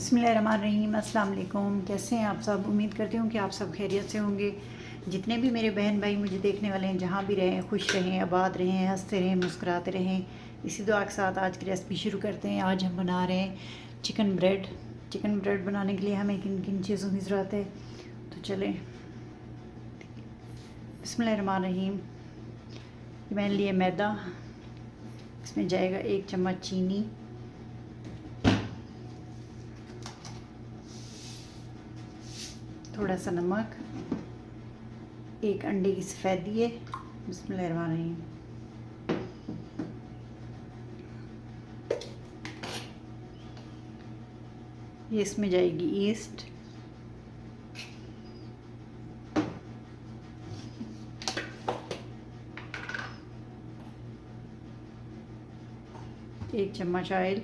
बिस्मिल्लाहिर्रहमानिर्रहीम। अस्सलाम वालेकुम। कैसे हैं आप सब? उम्मीद करती हूँ कि आप सब खैरियत से होंगे। जितने भी मेरे बहन भाई मुझे देखने वाले हैं, जहाँ भी रहें, खुश रहें, आबाद रहें, हंसते रहें, मुस्कुराते रहें। इसी दुआ के साथ आज की रेसिपी शुरू करते हैं। आज हम बना रहे हैं चिकन ब्रेड। चिकन ब्रेड बनाने के लिए हमें किन किन चीज़ों की ज़रूरत है, तो चलें। बिस्मिल्लाहिर्रहमानिर्रहीम। मैंने लिए मैदा, इसमें जाएगा 1 चम्मच चीनी, थोड़ा सा नमक, 1 अंडे की सफ़ेदी है। बिस्मिल्लाहिर्रहमानिर्रहीम। ये इसमें जाएगी ईस्ट, एक चम्मच ऑयल,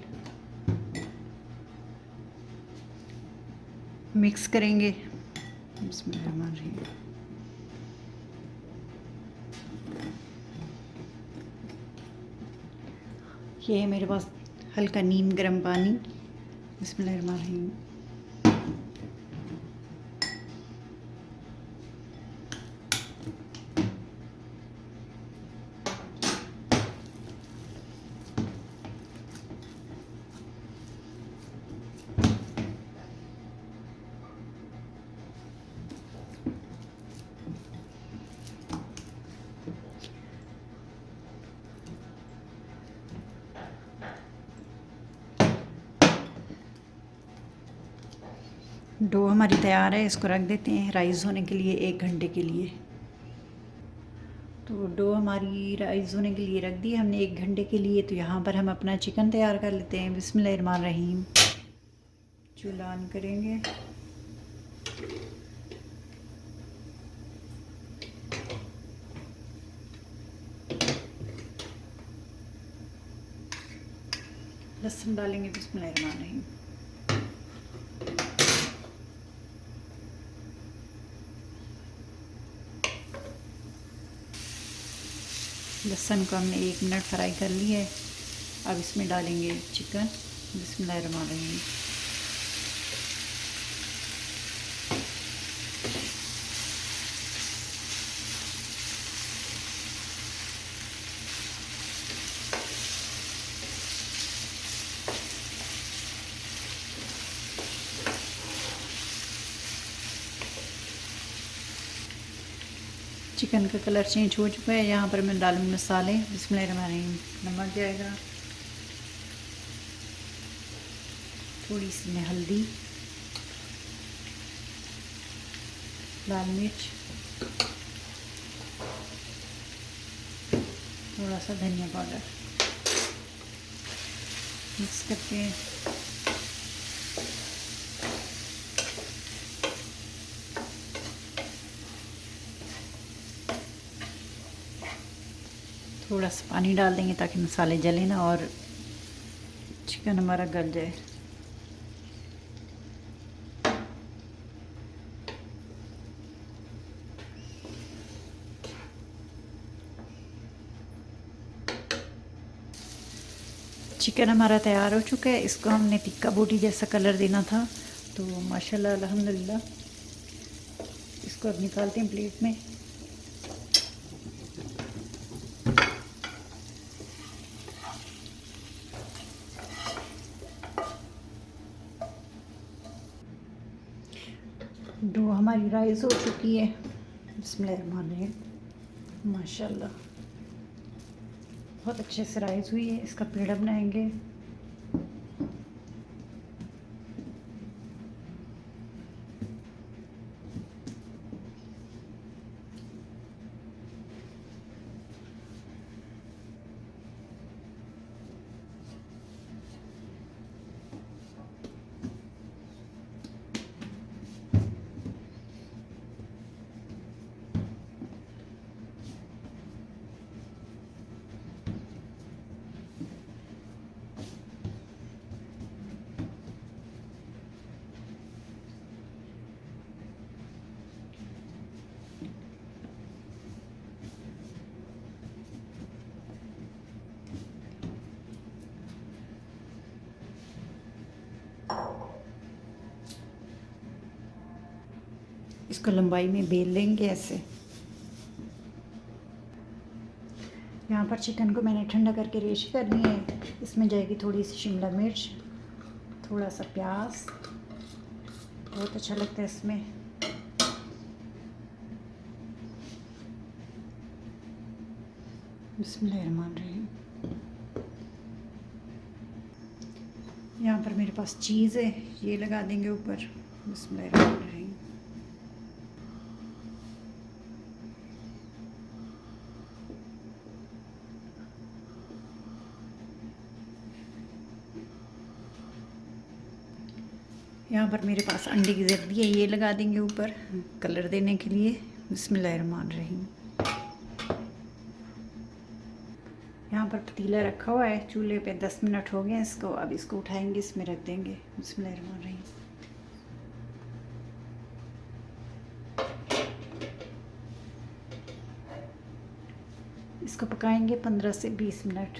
मिक्स करेंगे। बिस्मिल्लाहिर्रहमानिर्रहीम। ये है मेरे पास हल्का नीम गर्म पानी। बिस्मिल्लाहिर्रहमानिर्रहीम। डो हमारी तैयार है, इसको रख देते हैं राइस होने के लिए 1 घंटे के लिए। तो डो हमारी राइस होने के लिए रख दी हमने 1 घंटे के लिए। तो यहाँ पर हम अपना चिकन तैयार कर लेते हैं। बिस्मिल्लाहिर्रहमानिर्रहीम। चूल्हा ऑन करेंगे, लहसुन डालेंगे। बिस्मिल्लाहिर्रहमानिर्रहीम। लहसुन को हमने 1 मिनट फ्राई कर लिया है। अब इसमें डालेंगे चिकन। बिस्मिल्लाहिर्रहमानिर्रहीम। चिकन का कलर चेंज हो चुका है। यहाँ पर मैं डालूंगी मसाले। बिस्मिल्लाहिर्रहमानिर्रहीम। नमक जाएगा, थोड़ी सी में हल्दी, लाल मिर्च, थोड़ा सा धनिया पाउडर, मिक्स करके थोड़ा सा पानी डाल देंगे ताकि मसाले जले ना और चिकन हमारा गल जाए। चिकन हमारा तैयार हो चुका है। इसको हमने टिक्का बोटी जैसा कलर देना था। तो माशाल्लाह अल्हम्दुलिल्लाह, इसको अब निकालते हैं प्लेट में। डो हमारी राइस हो चुकी है। बिस्मिल्लाहिर्रहमानिर्रहीम। माशाल्लाह बहुत अच्छे से राइस हुई है। इसका पेड़ा बनाएंगे। इसको लंबाई में बेल लेंगे ऐसे। यहाँ पर चिकन को मैंने ठंडा करके रेश करनी है। इसमें जाएगी थोड़ी सी शिमला मिर्च, थोड़ा सा प्याज, बहुत अच्छा लगता है इसमें। बिस्मिल्लाहिर्रहमानिर्रहीम। यहाँ पर मेरे पास चीज़ है, ये लगा देंगे ऊपर। बिस्मिल्लाहिर्रहमानिर्रहीम। यहाँ पर मेरे पास अंडे की जर्दी है, ये लगा देंगे ऊपर कलर देने के लिए। बिस्मिल्लाहिर्रहमानिर्रहीम। यहाँ पर पतीला रखा हुआ है चूल्हे पे, 10 मिनट हो गए इसको। अब इसको उठाएंगे, इसमें रख देंगे। बिस्मिल्लाहिर्रहमानिर्रहीम। इसको पकाएंगे 15 से 20 मिनट।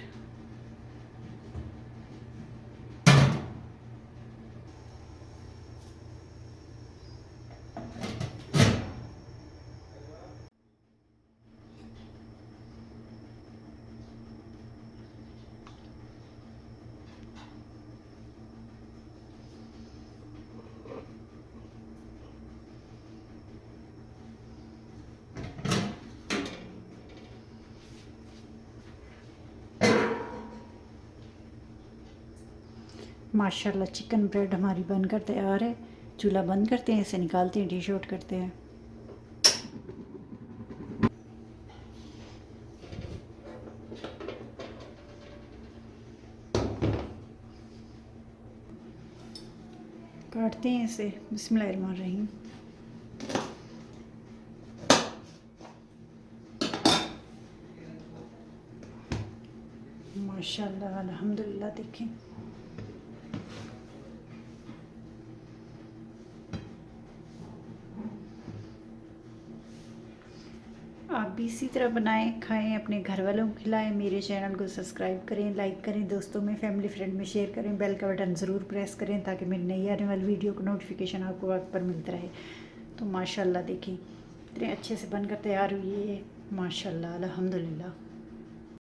माशाल्लाह चिकन ब्रेड हमारी बनकर तैयार है। चूल्हा बंद करते हैं, इसे निकालते हैं, डिश आउट करते हैं। काटते हैं इसे। बिस्मिल्लाहिर्रहमानिर्रहीम। माशाल्लाह अल्हम्दुलिल्लाह। देखें आप भी इसी तरह बनाएं, खाएं, अपने घर वालों को खिलाएं। मेरे चैनल को सब्सक्राइब करें, लाइक करें, दोस्तों में, फैमिली फ्रेंड में शेयर करें। बेल का बटन ज़रूर प्रेस करें ताकि मेरी नई आने वाली वीडियो को नोटिफिकेशन आपको वक्त पर मिलता रहे। तो माशाल्लाह देखिए इतने अच्छे से बनकर तैयार हुई है माशाल्लाह अल्हम्दुलिल्लाह।